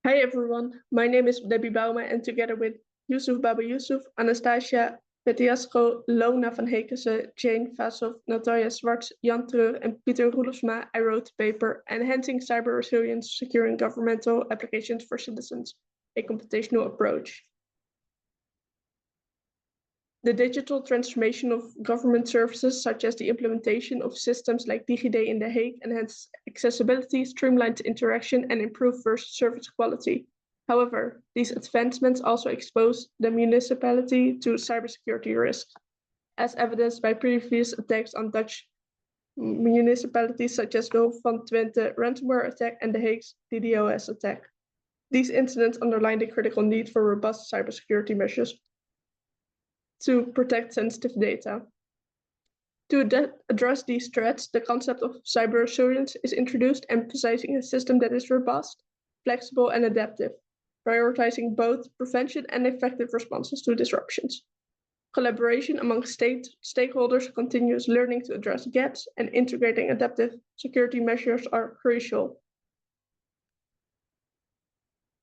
Hi everyone, my name is Debbie Bauma and together with Yusuf Baba Yusuf, Anastasia Petiasco, Lona van Hekese, Jane Vasov, Natalia Swartz, Jan Treur and Pieter Roelofsma, I wrote the paper Enhancing Cyber Resilience, Securing Governmental Applications for Citizens, a Computational Approach. The digital transformation of government services, such as the implementation of systems like DigiD in The Hague, enhance accessibility, streamlined interaction, and improve service quality. However, these advancements also expose the municipality to cybersecurity risks, as evidenced by previous attacks on Dutch municipalities, such as the Hof van Twente ransomware attack and The Hague's DDoS attack. These incidents underline the critical need for robust cybersecurity measures to protect sensitive data. To address these threats, the concept of cyber resilience is introduced, emphasizing a system that is robust, flexible, and adaptive, prioritizing both prevention and effective responses to disruptions. Collaboration among stakeholders, continuous learning to address gaps, and integrating adaptive security measures are crucial.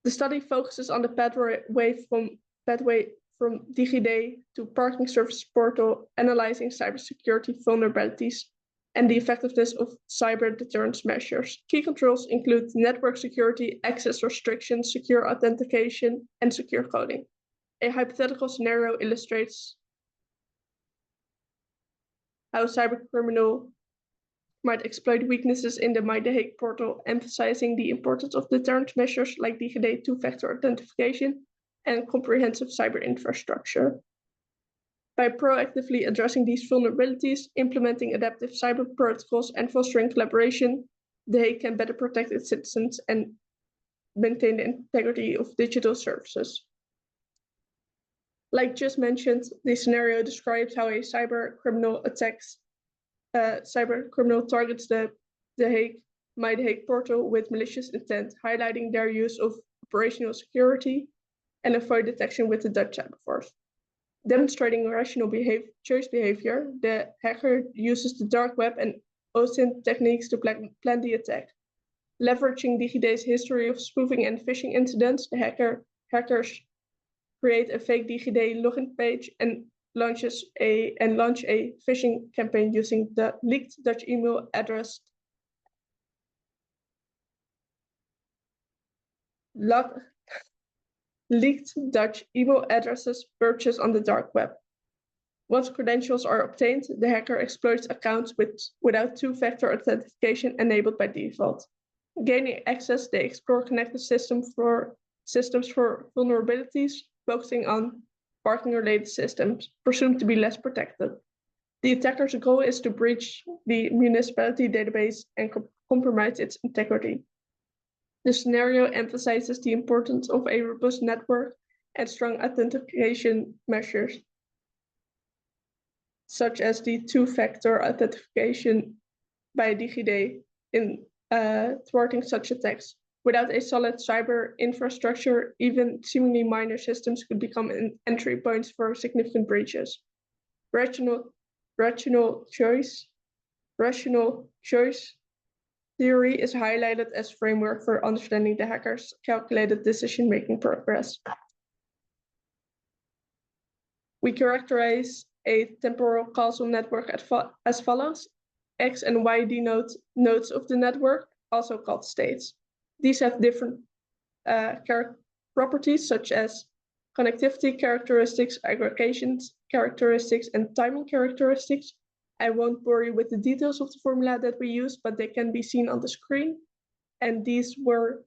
The study focuses on the pathway from DigiD to Parking Services Portal, analyzing cybersecurity vulnerabilities and the effectiveness of cyber deterrence measures. Key controls include network security, access restrictions, secure authentication, and secure coding. A hypothetical scenario illustrates how cybercriminal might exploit weaknesses in the The Hague portal, emphasizing the importance of deterrence measures like DigiD two-factor authentication and comprehensive cyber infrastructure. By proactively addressing these vulnerabilities, implementing adaptive cyber protocols, and fostering collaboration, The Hague can better protect its citizens and maintain the integrity of digital services. Like just mentioned, the scenario describes how a cyber criminal targets the The Hague portal with malicious intent, highlighting their use of operational security and avoid detection with the Dutch cyber force. Demonstrating rational choice behavior, the hacker uses the dark web and OSINT techniques to plan the attack. Leveraging DigiD's history of spoofing and phishing incidents, the hackers create a fake DigiD login page and launch a phishing campaign using the leaked Dutch email address leaked Dutch email addresses purchased on the dark web. Once credentials are obtained, the hacker exploits accounts without two-factor authentication enabled by default. Gaining access, they explore connected systems for vulnerabilities, focusing on parking-related systems, presumed to be less protected. The attacker's goal is to breach the municipality database and compromise its integrity. The scenario emphasizes the importance of a robust network and strong authentication measures, such as the two-factor authentication by DigiD in thwarting such attacks. Without a solid cyber infrastructure, even seemingly minor systems could become entry points for significant breaches. Rational choice theory is highlighted as framework for understanding the hacker's calculated decision-making progress. We characterize a temporal causal network as follows. X and Y denote nodes of the network, also called states. These have different properties such as connectivity characteristics, aggregations characteristics, and timing characteristics. I won't bore you with the details of the formula that we use, but they can be seen on the screen. And these were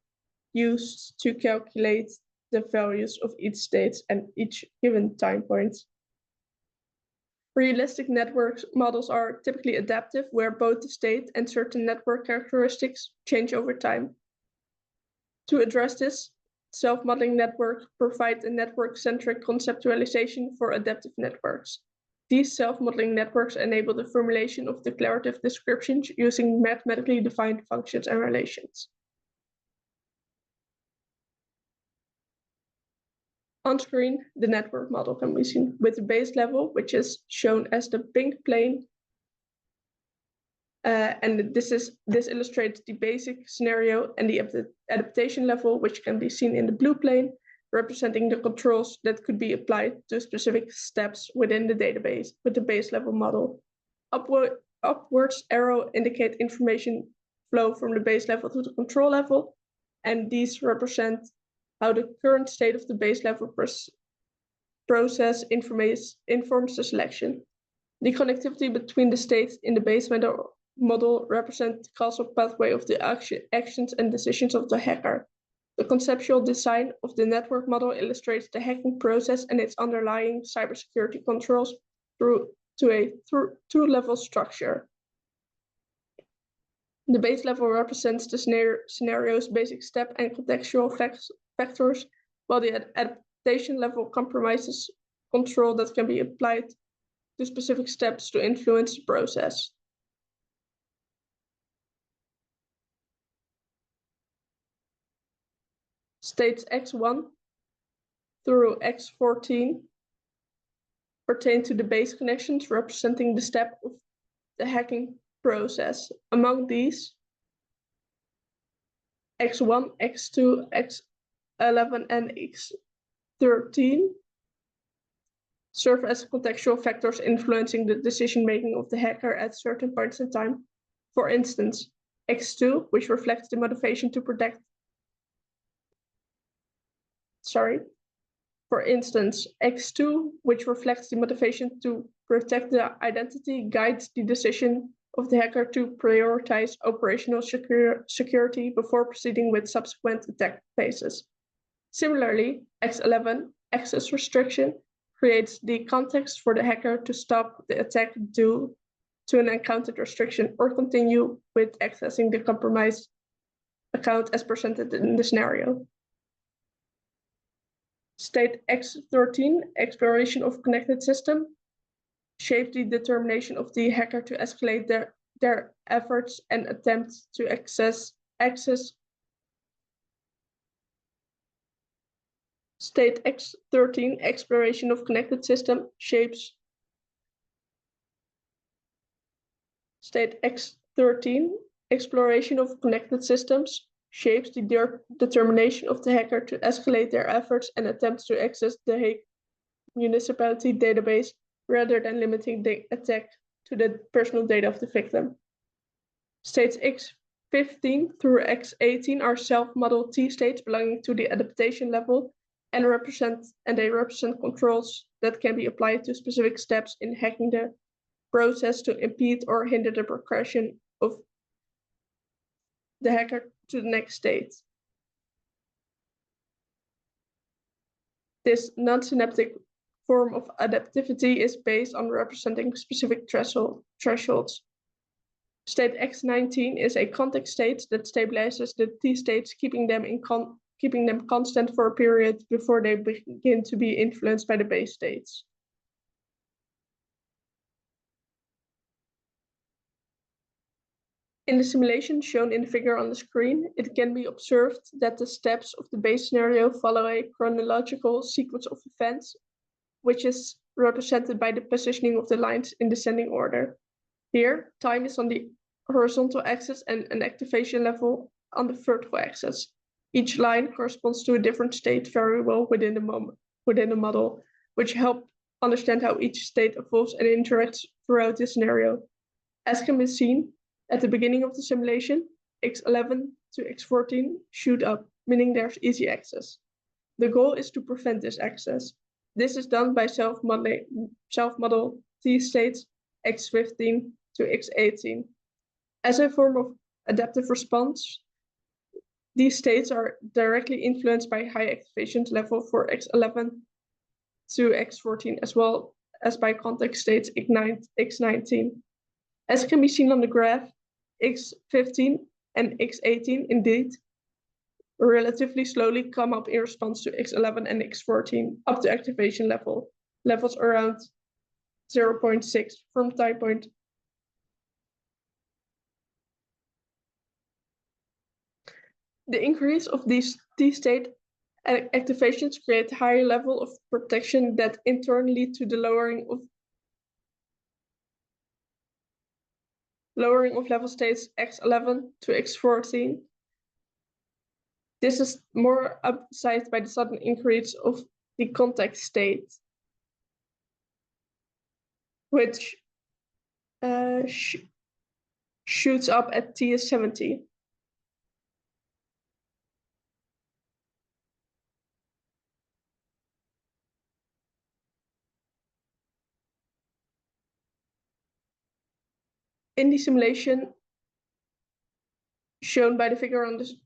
used to calculate the values of each state and each given time point. Realistic network models are typically adaptive, where both the state and certain network characteristics change over time. To address this, self-modeling networks provide a network-centric conceptualization for adaptive networks. These self-modeling networks enable the formulation of declarative descriptions using mathematically defined functions and relations. On screen, the network model can be seen with the base level, which is shown as the pink plane, And this illustrates the basic scenario and the adaptation level, which can be seen in the blue plane, representing the controls that could be applied to specific steps within the database with the base level model. Upwards arrow indicate information flow from the base level to the control level, and these represent how the current state of the base level process informs the selection. The connectivity between the states in the base model represent the causal pathway of the actions and decisions of the hacker. The conceptual design of the network model illustrates the hacking process and its underlying cybersecurity controls through a two-level structure. The base level represents the scenario's basic step and contextual factors, while the adaptation level comprises control that can be applied to specific steps to influence the process. States X1 through X14 pertain to the base connections representing the step of the hacking process. Among these, X1, X2, X11, and X13 serve as contextual factors influencing the decision-making of the hacker at certain points in time. For instance, X2, which reflects the motivation to protect X2, which reflects the motivation to protect the identity, guides the decision of the hacker to prioritize operational security before proceeding with subsequent attack phases. Similarly, X11, access restriction, creates the context for the hacker to stop the attack due to an encountered restriction or continue with accessing the compromised account as presented in the scenario. State X13, exploration of connected system, shaped the determination of the hacker to escalate their efforts and attempt to access. State X13, exploration of connected system, shapes. State X13, exploration of connected systems, shapes the determination of the hacker to escalate their efforts and attempts to access the Hague municipality database rather than limiting the attack to the personal data of the victim. States X15 through X18 are self-model T-states belonging to the adaptation level and they represent controls that can be applied to specific steps in hacking the process to impede or hinder the progression of the hacker to the next state. This non-synaptic form of adaptivity is based on representing specific thresholds. State X19 is a context state that stabilizes the T-states, keeping them constant for a period before they begin to be influenced by the base states. In the simulation shown in the figure on the screen, it can be observed that the steps of the base scenario follow a chronological sequence of events, which is represented by the positioning of the lines in descending order. Here, time is on the horizontal axis and an activation level on the vertical axis. Each line corresponds to a different state variable within the model, which help understand how each state evolves and interacts throughout the scenario. As can be seen, at the beginning of the simulation, X11 to X14 shoot up, meaning there's easy access. The goal is to prevent this access. This is done by self-model T-states X15 to X18. As a form of adaptive response, these states are directly influenced by high activation level for X11 to X14, as well as by context states X19. As can be seen on the graph, X15 and X18 indeed relatively slowly come up in response to X11 and X14 up to activation levels around 0.6 from time point. The increase of these T-state activations create a higher level of protection that in turn lead to the lowering of lowering of level states x11 to x14. This is more emphasized by the sudden increase of the contact state, which shoots up at T is 70. In the simulation shown by the figure on this,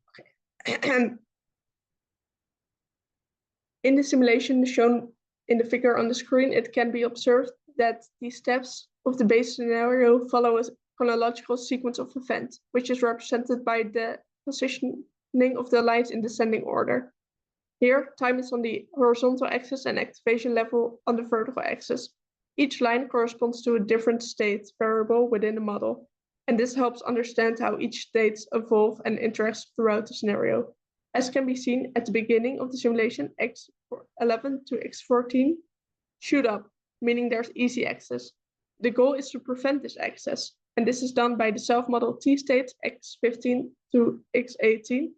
in the simulation shown in the figure on the screen, it can be observed that the steps of the base scenario follow a chronological sequence of events, which is represented by the positioning of the lines in descending order. Here, time is on the horizontal axis and activation level on the vertical axis. Each line corresponds to a different state variable within the model, and this helps understand how each states evolve and interacts throughout the scenario. As can be seen at the beginning of the simulation, x11 to x14 shoot up, meaning there's easy access. The goal is to prevent this access, and this is done by the self-model T states x15 to x18.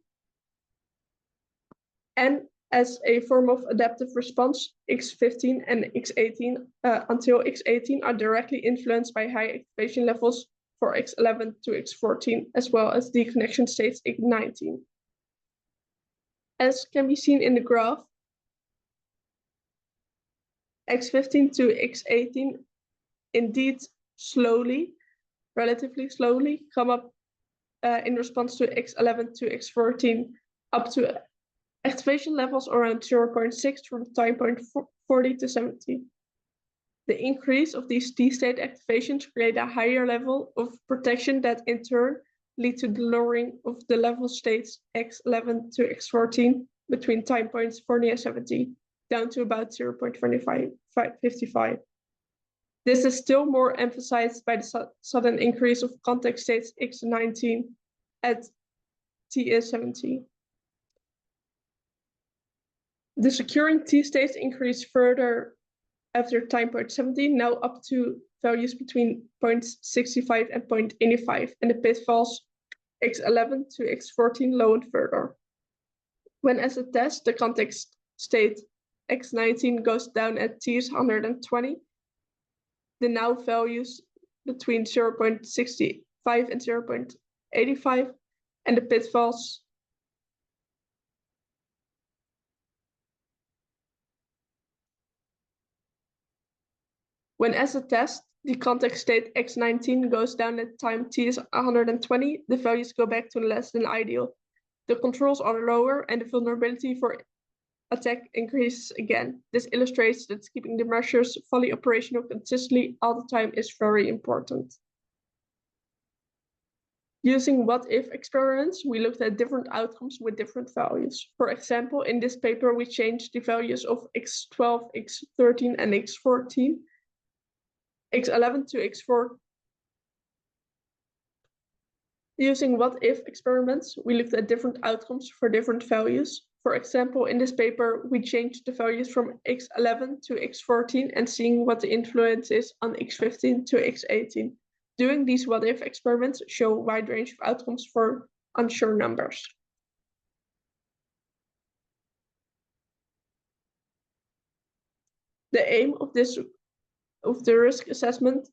And as a form of adaptive response, x15 and x18 until x18 are directly influenced by high activation levels for x11 to x14, as well as the connection states x19. As can be seen in the graph, x15 to x18 indeed relatively slowly, come up in response to x11 to x14 up to activation levels around 0.6 from time point 40 to 70. The increase of these T-state activations create a higher level of protection that in turn lead to the lowering of the level states x11 to x14 between time points 40 and 70, down to about 0.55. This is still more emphasized by the sudden increase of contact states x19 at T is 70. The securing T states increase further after time point 70, now up to values between 0.65 and 0.85, and the pitfalls x11 to x14 lowered further. When as a test, the context state x19 goes down at T is 120, the now values between 0.65 and 0.85, and the pitfalls when as a test, the context state x19 goes down at time T is 120, the values go back to less than ideal. The controls are lower and the vulnerability for attack increases again. This illustrates that keeping the measures fully operational consistently all the time is very important. Using what-if experiments, we looked at different outcomes with different values. For example, in this paper, we changed the values of x12, x13, and x14, x11 to x4. Using what-if experiments, we looked at different outcomes for different values. For example, in this paper, we changed the values from x11 to x14 and seeing what the influence is on x15 to x18. Doing these what-if experiments show a wide range of outcomes for unsure numbers. The aim of the risk assessment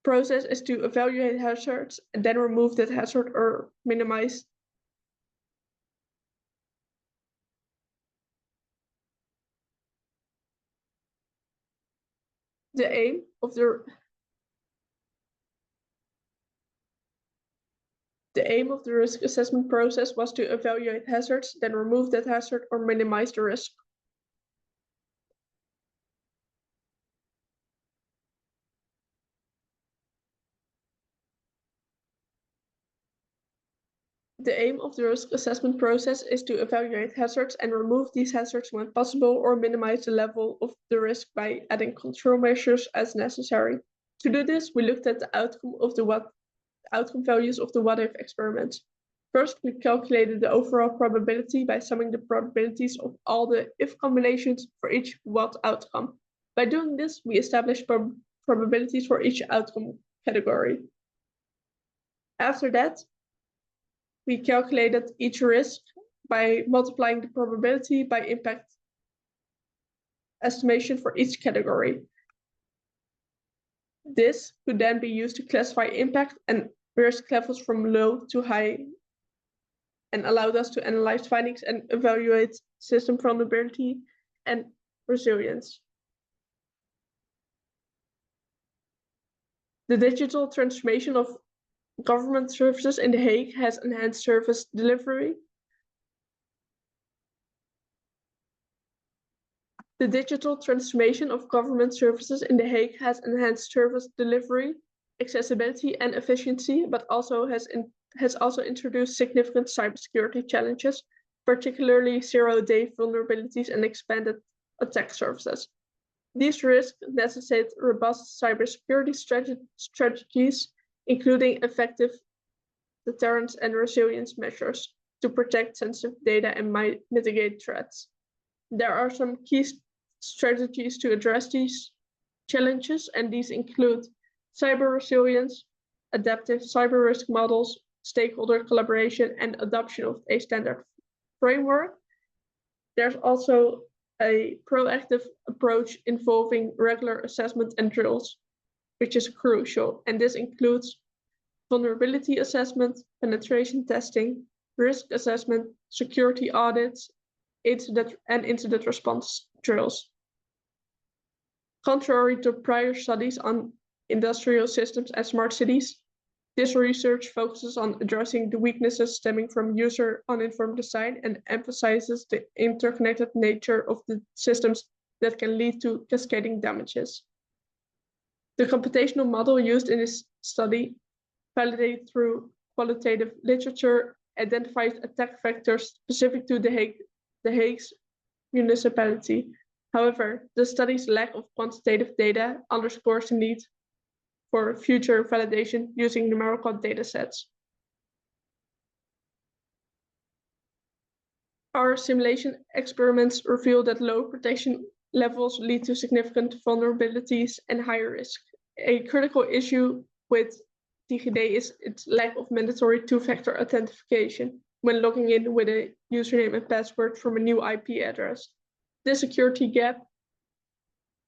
process is to evaluate hazards and then remove that hazard or minimize the aim of the risk assessment process was to evaluate hazards, then remove that hazard or minimize the risk. The aim of the risk assessment process is to evaluate hazards and remove these hazards when possible or minimize the level of the risk by adding control measures as necessary. To do this, we looked at the outcome values of the what-if experiments. First, we calculated the overall probability by summing the probabilities of all the if combinations for each what outcome. By doing this, we established probabilities for each outcome category. After that, we calculated each risk by multiplying the probability by impact estimation for each category. This could then be used to classify impact and risk levels from low to high and allowed us to analyze findings and evaluate system vulnerability and resilience. The digital transformation of government services in The Hague has enhanced service delivery. The digital transformation of government services in The Hague has enhanced service delivery, accessibility, and efficiency, but also has also introduced significant cybersecurity challenges, particularly zero-day vulnerabilities and expanded attack surfaces. These risks necessitate robust cybersecurity strategies, including effective deterrence and resilience measures to protect sensitive data and mitigate threats. There are some key strategies to address these challenges, and these include cyber resilience, adaptive cyber risk models, stakeholder collaboration, and adoption of a standard framework. There's also a proactive approach involving regular assessment and drills, which is crucial, and this includes vulnerability assessment, penetration testing, risk assessment, security audits, incident response drills. Contrary to prior studies on industrial systems and smart cities, this research focuses on addressing the weaknesses stemming from user uninformed design and emphasizes the interconnected nature of the systems that can lead to cascading damages. The computational model used in this study, validated through qualitative literature, identifies attack vectors specific to The Hague's municipality. However, the study's lack of quantitative data underscores the need for future validation using numerical datasets. Our simulation experiments reveal that low protection levels lead to significant vulnerabilities and higher risk. A critical issue with DigiD is its lack of mandatory two-factor authentication when logging in with a username and password from a new IP address. This security gap,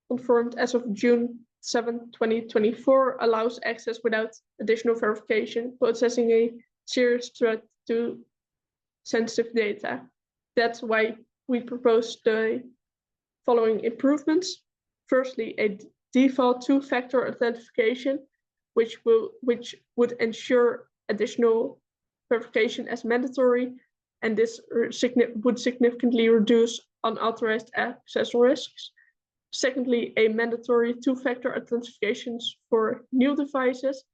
confirmed as of June 7, 2024, allows access without additional verification, posing a serious threat to sensitive data. That's why we propose the following improvements. Firstly, a default two-factor authentication, which would ensure additional verification as mandatory, and this would significantly reduce unauthorized access risks. Secondly, a mandatory two-factor authentications for new devices.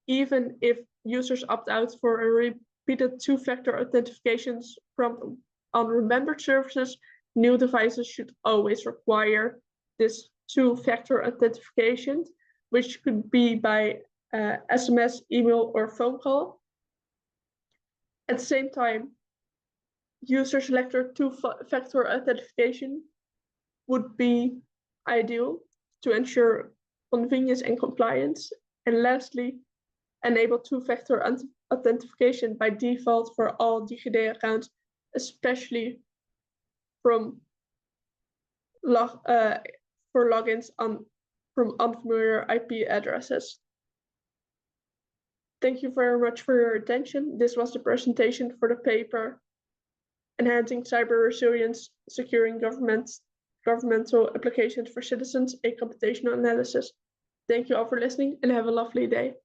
Even if users opt out for a repeated two-factor authentications from unremembered services, new devices should always require this two-factor authentication, which could be by SMS, email, or phone call. At the same time, user selector two-factor authentication would be ideal to ensure convenience and compliance. And lastly, enable two-factor authentication by default for all DigiD accounts, especially from logins from unfamiliar IP addresses. Thank you very much for your attention. This was the presentation for the paper, Enhancing Cyber Resilience, Securing Governmental Applications for Citizens, a Computational Analysis. Thank you all for listening and have a lovely day.